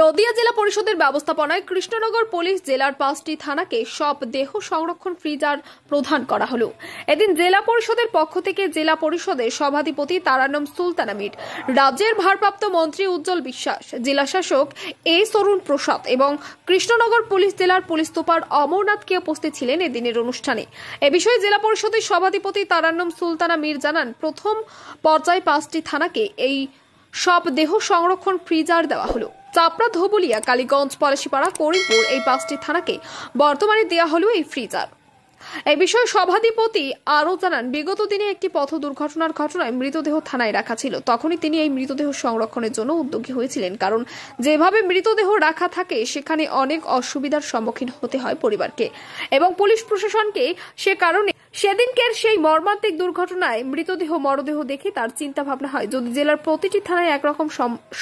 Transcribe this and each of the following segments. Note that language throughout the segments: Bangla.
নদিয়া জেলা পরিষদের ব্যবস্থাপনায় কৃষ্ণনগর পুলিশ জেলার 5টি থানাকে সব দেহ সংরক্ষণ ফ্রিজার প্রদান করা হলো। এদিন জেলা পরিষদের পক্ষ থেকে জেলা পরিষদের সভাধিপতি তারানম সুলতানা মির, রাজ্যের ভারপ্রাপ্ত মন্ত্রী উজ্জ্বল বিশ্বাস, জেলা শাসক অরুণ প্রসাদ এবং কৃষ্ণনগর পুলিশ জেলার পুলিশ সুপার অমরনাথকে উপস্থিত ছিলেন এদিনের অনুষ্ঠানে। এ বিষয়ে জেলা পরিষদের সভাধিপতি তারানম সুলতানা মির জানান, প্রথম পর্যায়ে 5টি থানাকে এই সব দেহ সংরক্ষণ ফ্রিজার দেওয়া হলো। চাপড়া, ধবুলিয়া, কালীগঞ্জ, পলাশীপাড়া, করিমপুর এই 5টি থানাকে বর্তমানে দেওয়া হলো এই ফ্রিজার। এই বিষয়ে সভাধিপতি আরও জানান, বিগত দিনে একটি পথ দুর্ঘটনার ঘটনায় মৃতদেহ থানায় রাখা ছিল। তখনই তিনি এই মৃতদেহ সংরক্ষণের জন্য উদ্যোগী হয়েছিলেন, কারণ যেভাবে মৃতদেহ রাখা থাকে সেখানে অনেক অসুবিধার সম্মুখীন হতে হয় পরিবারকে এবং পুলিশ প্রশাসনকে। সে কারণে সেদিনকের সেই মর্মান্তিক দুর্ঘটনায় মরদেহ দেখে তার চিন্তা ভাবনা হয়, যদি জেলার প্রতিটি থানায় একরকম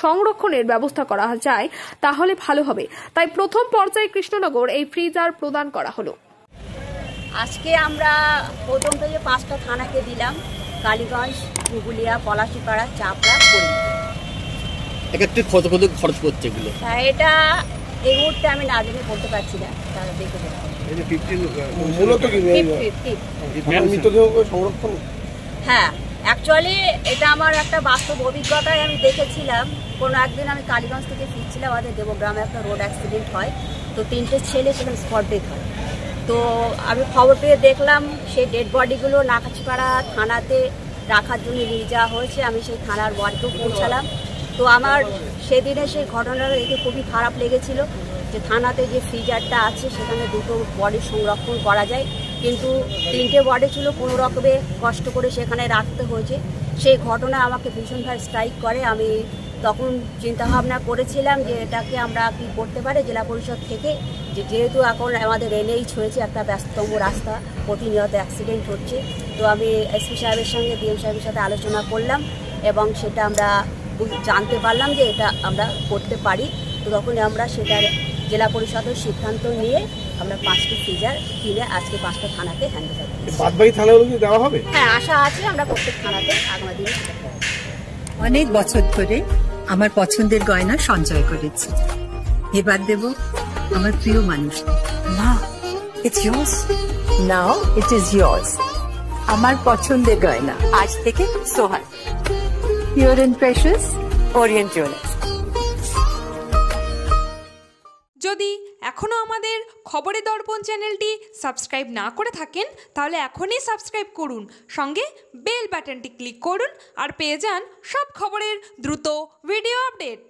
সংরক্ষণের ব্যবস্থা করা যায় তাহলে ভালো হবে। তাই প্রথম পর্যায়ে কৃষ্ণনগর এই ফ্রিজার প্রদান করা হলো। আজকে আমরা প্রথম থেকে 5টা থানাকে দিলাম, কালীগঞ্জ, ধুবুলিয়া, পলাশীপাড়া, চাপড়া, করিমপুর। এক্ষেত্রে কত খরচ করছে এগুলো? এটা এই মুহূর্তে আমি না জেনে বলতে পারছি না, তারা দেখে হ্যাঁ, অ্যাকচুয়ালি এটা আমার একটা বাস্তব অভিজ্ঞতায় আমি দেখেছিলাম। কোনো একদিন আমি কালীগঞ্জ থেকে ফিরছিলাম, আমাদের দেবগ্রামে একটা রোড অ্যাক্সিডেন্ট হয়, তো 3টে ছেলে সেখানে স্পট ডেথ হয়। তো আমি খবর পেয়ে দেখলাম সেই ডেড বডিগুলো নাকাছিপাড়া থানাতে রাখার জন্য নিয়ে যাওয়া হয়েছে। আমি সেই থানার ওয়ার্ডেও পৌঁছালাম। তো আমার সেদিনে সেই ঘটনাটা দেখে খুবই খারাপ লেগেছিল যে থানাতে যে ফ্রিজারটা আছে সেখানে 2টো বডি সংরক্ষণ করা যায়, কিন্তু 3টে বডি ছিল, কোনো রকমে কষ্ট করে সেখানে রাখতে হয়েছে। সেই ঘটনা আমাকে ভীষণভাবে স্ট্রাইক করে। আমি তখন চিন্তাভাবনা করেছিলাম যে এটাকে আমরা কি করতে পারি জেলা পরিষদ থেকে, যেহেতু এখন আমাদের NH হয়েছে একটা ব্যস্ততম রাস্তা, প্রতিনিয়ত অ্যাক্সিডেন্ট হচ্ছে। তো আমি SP সাহেবের সঙ্গে DM সাহেবের সাথে আলোচনা করলাম এবং সেটা আমরা জানতে পারলাম যে এটা আমরা করতে পারি। তো তখনই আমরা সেটার জেলা পরিষদের সিদ্ধান্ত নিয়ে আমরা 5টি ফ্রিজার কিনে আজকে 5টা থানাতে হ্যান্ড ওভার করেছি। বাদবাকি থানাগুলো দেওয়া হবে? হ্যাঁ, আশা আছে আমরা প্রত্যেক থানাতে আগামী দিনে সেটা করব। অনেক বছর ধরে আমার পছন্দের গয়না সঞ্চয় করেছি, এবার দেব আমার প্রিয় মানুষ। না, it's yours. Now it is yours. আমার পছন্দের গয়না আজ থেকে সোহান, Pure and Precious, Orient Jewelers। যদি এখনও আমাদের খবরের দর্পণ চ্যানেলটি সাবস্ক্রাইব না করে থাকেন তাহলে এখনই সাবস্ক্রাইব করুন, সঙ্গে বেল বাটনটি ক্লিক করুন আর পেয়ে যান সব খবরের দ্রুত ভিডিও আপডেট।